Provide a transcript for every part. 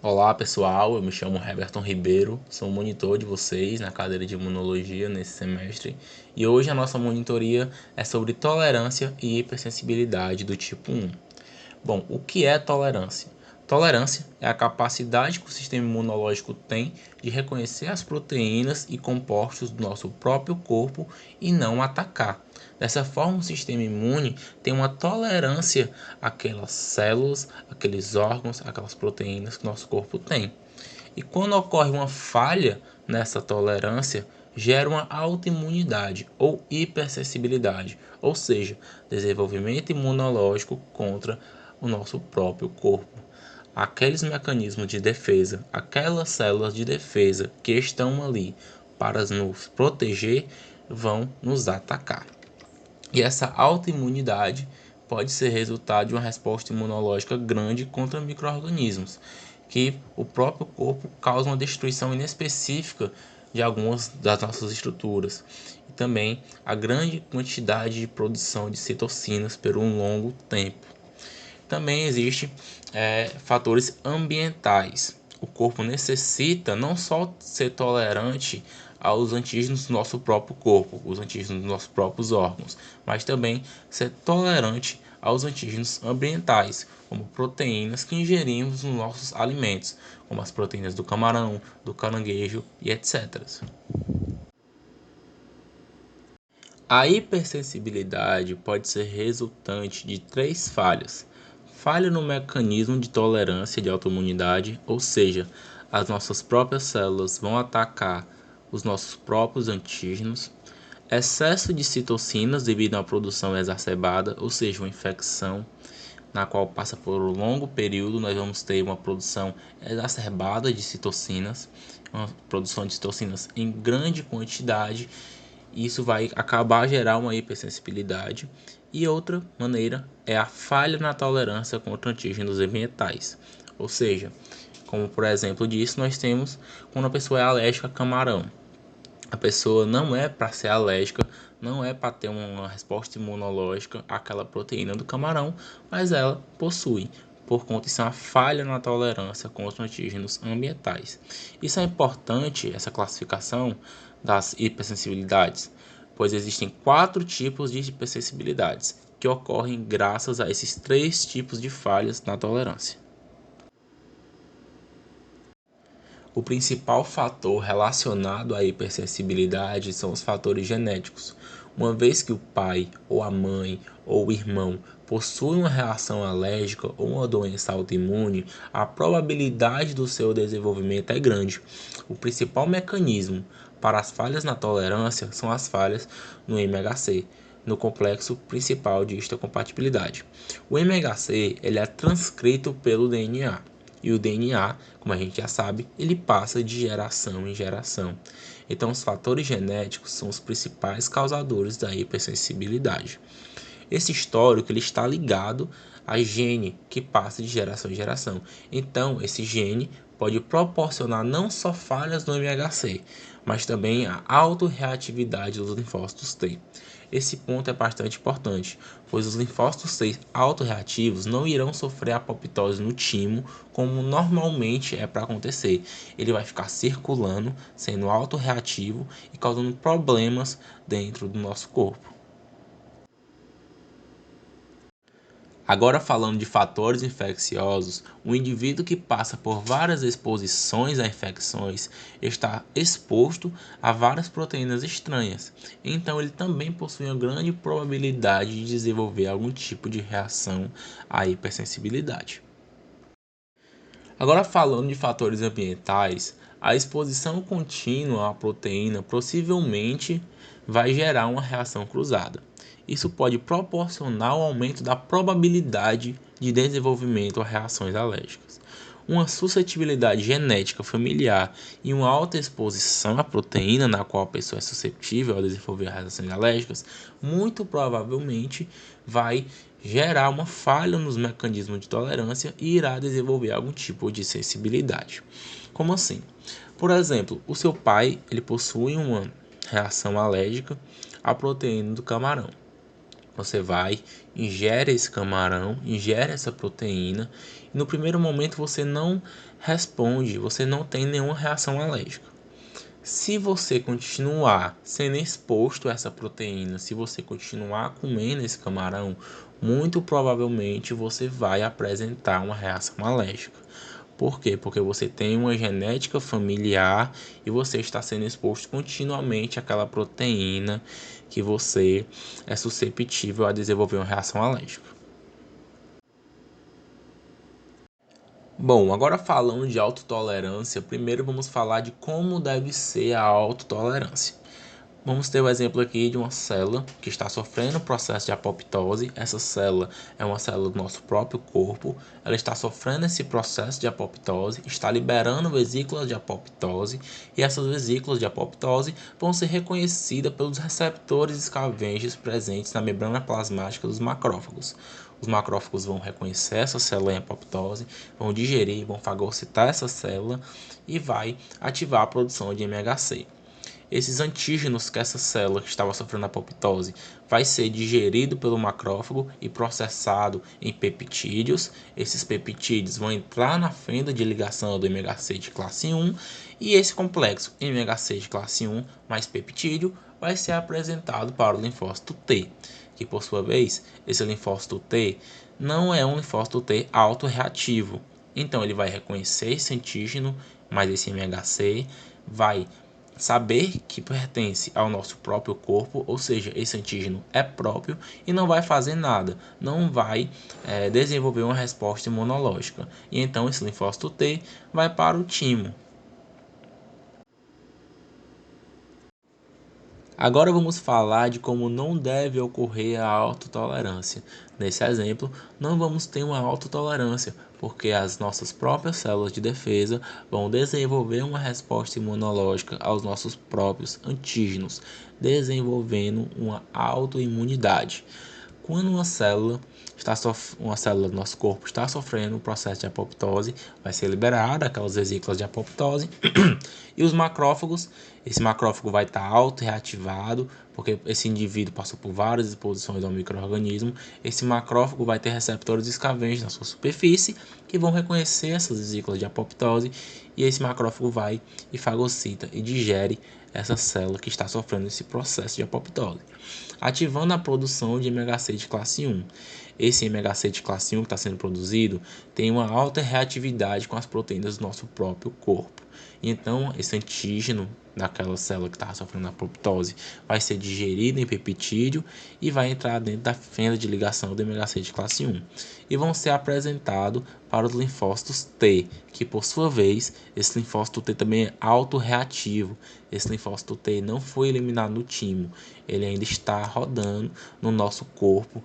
Olá pessoal, eu me chamo Heberton Ribeiro, sou monitor de vocês na cadeira de imunologia nesse semestre e hoje a nossa monitoria é sobre tolerância e hipersensibilidade do tipo 1. Bom, o que é tolerância? Tolerância é a capacidade que o sistema imunológico tem de reconhecer as proteínas e compostos do nosso próprio corpo e não atacar. Dessa forma, o sistema imune tem uma tolerância àquelas células, aqueles órgãos, aquelas proteínas que nosso corpo tem. E quando ocorre uma falha nessa tolerância, gera uma autoimunidade ou hipersensibilidade, ou seja, desenvolvimento imunológico contra o nosso próprio corpo. Aqueles mecanismos de defesa, aquelas células de defesa que estão ali para nos proteger, vão nos atacar. E essa autoimunidade pode ser resultado de uma resposta imunológica grande contra micro-organismos, que o próprio corpo causa uma destruição inespecífica de algumas das nossas estruturas. E também a grande quantidade de produção de citocinas por um longo tempo. Também existem fatores ambientais. O corpo necessita não só ser tolerante aos antígenos do nosso próprio corpo, os antígenos dos nossos próprios órgãos, mas também ser tolerante aos antígenos ambientais, como proteínas que ingerimos nos nossos alimentos, como as proteínas do camarão, do caranguejo e etc. A hipersensibilidade pode ser resultante de três falhas: falha no mecanismo de tolerância de autoimunidade, ou seja, as nossas próprias células vão atacar os nossos próprios antígenos; excesso de citocinas devido a uma produção exacerbada, ou seja, uma infecção na qual passa por um longo período, nós vamos ter uma produção exacerbada de citocinas, uma produção de citocinas em grande quantidade. Isso vai acabar a gerar uma hipersensibilidade. E outra maneira é a falha na tolerância contra antígenos ambientais. Ou seja, como por exemplo disso, nós temos quando a pessoa é alérgica a camarão. A pessoa não é para ser alérgica, não é para ter uma resposta imunológica àquela proteína do camarão, mas ela possui. Por conta disso, é uma falha na tolerância contra antígenos ambientais. Isso é importante, essa classificação das hipersensibilidades, pois existem 4 tipos de hipersensibilidades que ocorrem graças a esses 3 tipos de falhas na tolerância. O principal fator relacionado à hipersensibilidade são os fatores genéticos. Uma vez que o pai, ou a mãe, ou o irmão possuem uma reação alérgica ou uma doença autoimune, a probabilidade do seu desenvolvimento é grande. O principal mecanismo para as falhas na tolerância são as falhas no MHC, no complexo principal de histocompatibilidade. O MHC ele é transcrito pelo DNA. E o DNA, como a gente já sabe, ele passa de geração em geração. Então, os fatores genéticos são os principais causadores da hipersensibilidade. Esse histórico ele está ligado a gene que passa de geração em geração. Então, esse gene pode proporcionar não só falhas no MHC, mas também a autorreatividade dos linfócitos T. Esse ponto é bastante importante, pois os linfócitos T autorreativos não irão sofrer apoptose no timo, como normalmente é para acontecer. Ele vai ficar circulando, sendo autorreativo e causando problemas dentro do nosso corpo. Agora falando de fatores infecciosos, o indivíduo que passa por várias exposições a infecções está exposto a várias proteínas estranhas, então ele também possui uma grande probabilidade de desenvolver algum tipo de reação à hipersensibilidade. Agora falando de fatores ambientais, a exposição contínua à proteína possivelmente vai gerar uma reação cruzada. Isso pode proporcionar um aumento da probabilidade de desenvolvimento a reações alérgicas. Uma suscetibilidade genética familiar e uma alta exposição à proteína na qual a pessoa é suscetível a desenvolver reações alérgicas, muito provavelmente vai gerar uma falha nos mecanismos de tolerância e irá desenvolver algum tipo de sensibilidade. Como assim? Por exemplo, o seu pai ele possui uma reação alérgica à proteína do camarão. Você vai, ingere esse camarão, ingere essa proteína, e no primeiro momento você não responde, você não tem nenhuma reação alérgica. Se você continuar sendo exposto a essa proteína, se você continuar comendo esse camarão, muito provavelmente você vai apresentar uma reação alérgica. Por quê? Porque você tem uma genética familiar e você está sendo exposto continuamente àquela proteína que você é suscetível a desenvolver uma reação alérgica. Bom, agora falando de autotolerância, primeiro vamos falar de como deve ser a autotolerância. Vamos ter o exemplo aqui de uma célula que está sofrendo o processo de apoptose. Essa célula é uma célula do nosso próprio corpo. Ela está sofrendo esse processo de apoptose, está liberando vesículas de apoptose, e essas vesículas de apoptose vão ser reconhecidas pelos receptores escavengers presentes na membrana plasmática dos macrófagos. Os macrófagos vão reconhecer essa célula em apoptose, vão digerir, vão fagocitar essa célula e vai ativar a produção de MHC. Esses antígenos que essa célula que estava sofrendo apoptose vai ser digerido pelo macrófago e processado em peptídeos. Esses peptídeos vão entrar na fenda de ligação do MHC de classe 1 e esse complexo MHC de classe 1 mais peptídeo vai ser apresentado para o linfócito T, que por sua vez, esse linfócito T não é um linfócito T autorreativo. Então ele vai reconhecer esse antígeno mais esse MHC, vai saber que pertence ao nosso próprio corpo, ou seja, esse antígeno é próprio e não vai fazer nada, não vai desenvolver uma resposta imunológica. E então esse linfócito T vai para o timo. Agora vamos falar de como não deve ocorrer a autotolerância. Nesse exemplo, não vamos ter uma autotolerância, porque as nossas próprias células de defesa vão desenvolver uma resposta imunológica aos nossos próprios antígenos, desenvolvendo uma autoimunidade. Quando uma célula do nosso corpo está sofrendo o processo de apoptose, vai ser liberada aquelas vesículas de apoptose e os macrófagos, esse macrófago vai estar auto-reativado, porque esse indivíduo passou por várias exposições ao micro-organismo. Esse macrófago vai ter receptores escavengers na sua superfície que vão reconhecer essas vesículas de apoptose, e esse macrófago vai e fagocita e digere essa célula que está sofrendo esse processo de apoptose, ativando a produção de MHC de classe 1. Esse MHC de classe 1 que está sendo produzido tem uma alta reatividade com as proteínas do nosso próprio corpo. Então, esse antígeno daquela célula que estava sofrendo apoptose vai ser digerido em peptídeo e vai entrar dentro da fenda de ligação do MHC de classe 1 e vão ser apresentados para os linfócitos T, que por sua vez, esse linfócito T também é autorreativo. Esse linfócito T não foi eliminado no timo, ele ainda está rodando no nosso corpo,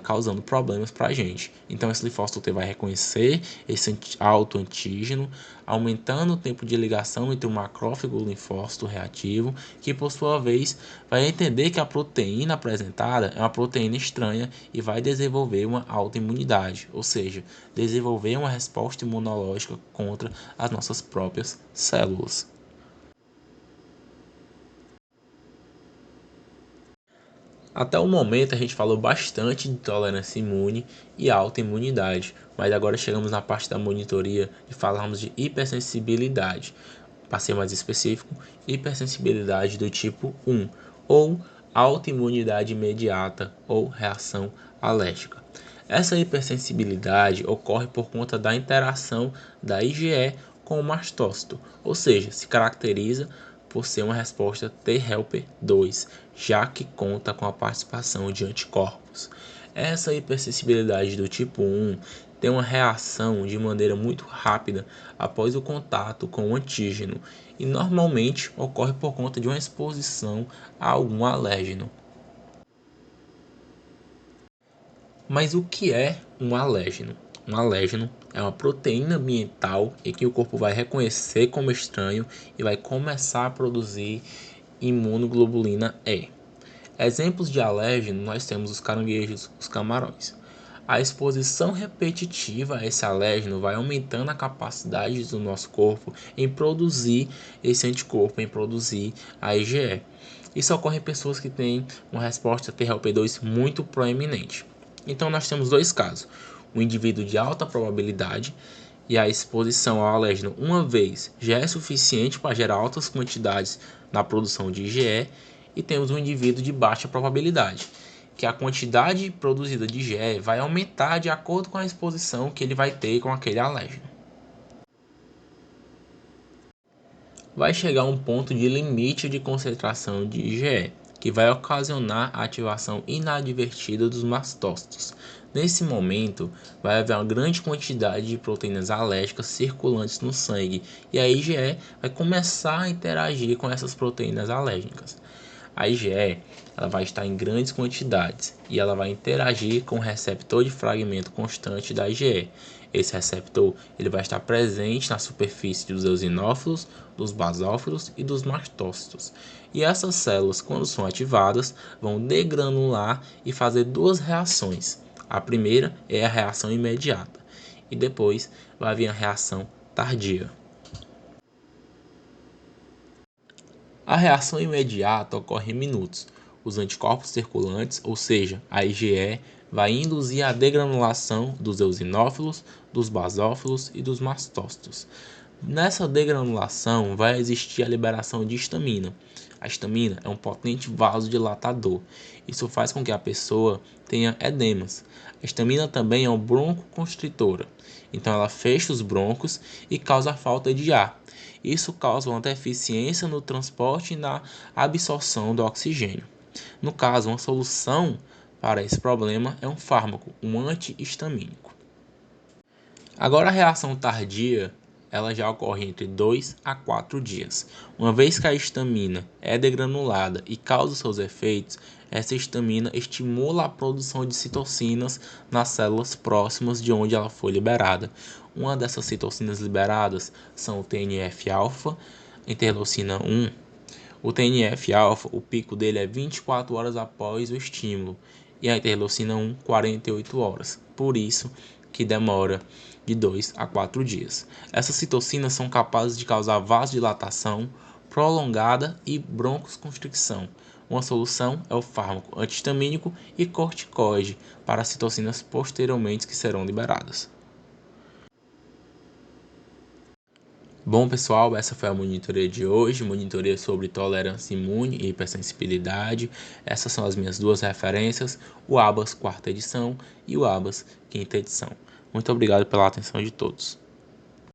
causando problemas para a gente. Então esse linfócito T vai reconhecer esse autoantígeno, aumentando o tempo de ligação entre o macrófago e o linfócito reativo, que por sua vez vai entender que a proteína apresentada é uma proteína estranha e vai desenvolver uma autoimunidade, ou seja, desenvolver uma resposta imunológica contra as nossas próprias células. Até o momento a gente falou bastante de tolerância imune e autoimunidade, mas agora chegamos na parte da monitoria e falamos de hipersensibilidade. Para ser mais específico, hipersensibilidade do tipo 1 ou autoimunidade imediata ou reação alérgica. Essa hipersensibilidade ocorre por conta da interação da IgE com o mastócito, ou seja, se caracteriza por ser uma resposta T-helper 2, já que conta com a participação de anticorpos. Essa hipersensibilidade do tipo 1 tem uma reação de maneira muito rápida após o contato com o antígeno e normalmente ocorre por conta de uma exposição a algum alérgeno. Mas o que é um alérgeno? Um alérgeno é uma proteína ambiental em que o corpo vai reconhecer como estranho e vai começar a produzir imunoglobulina E. Exemplos de alérgeno nós temos os caranguejos, os camarões. A exposição repetitiva a esse alérgeno vai aumentando a capacidade do nosso corpo em produzir esse anticorpo, em produzir a IgE. Isso ocorre em pessoas que têm uma resposta TRP2 muito proeminente. Então nós temos dois casos: um indivíduo de alta probabilidade e a exposição ao alérgeno uma vez já é suficiente para gerar altas quantidades na produção de IgE, e temos um indivíduo de baixa probabilidade, que a quantidade produzida de IgE vai aumentar de acordo com a exposição que ele vai ter com aquele alérgeno. Vai chegar um ponto de limite de concentração de IgE, que vai ocasionar a ativação inadvertida dos mastócitos. Nesse momento, vai haver uma grande quantidade de proteínas alérgicas circulantes no sangue, e a IgE vai começar a interagir com essas proteínas alérgicas. A IgE ela vai estar em grandes quantidades e ela vai interagir com o receptor de fragmento constante da IgE. Esse receptor ele vai estar presente na superfície dos eosinófilos, dos basófilos e dos mastócitos. E essas células, quando são ativadas, vão degranular e fazer duas reações. A primeira é a reação imediata e depois vai vir a reação tardia. A reação imediata ocorre em minutos. Os anticorpos circulantes, ou seja, a IgE, vai induzir a degranulação dos eosinófilos, dos basófilos e dos mastócitos. Nessa degranulação vai existir a liberação de histamina. A histamina é um potente vasodilatador. Isso faz com que a pessoa tenha edemas. A histamina também é uma broncoconstritora. Então ela fecha os broncos e causa falta de ar. Isso causa uma deficiência no transporte e na absorção do oxigênio. No caso, uma solução para esse problema é um fármaco, um antihistamínico. Agora, a reação tardia ela já ocorre entre 2 a 4 dias. Uma vez que a histamina é degranulada e causa seus efeitos, essa histamina estimula a produção de citocinas nas células próximas de onde ela foi liberada. Uma dessas citocinas liberadas são o TNF-alfa, interleucina 1. O TNF-alfa, o pico dele é 24 horas após o estímulo, e a interleucina 1, 48 horas. Por isso que demora de 2 a 4 dias. Essas citocinas são capazes de causar vasodilatação prolongada e broncoconstricção. Uma solução é o fármaco antihistamínico e corticoide para as citocinas posteriormente que serão liberadas. Bom, pessoal, essa foi a monitoria de hoje, monitoria sobre tolerância imune e hipersensibilidade. Essas são as minhas duas referências, o ABAS quarta edição e o ABAS quinta edição. Muito obrigado pela atenção de todos.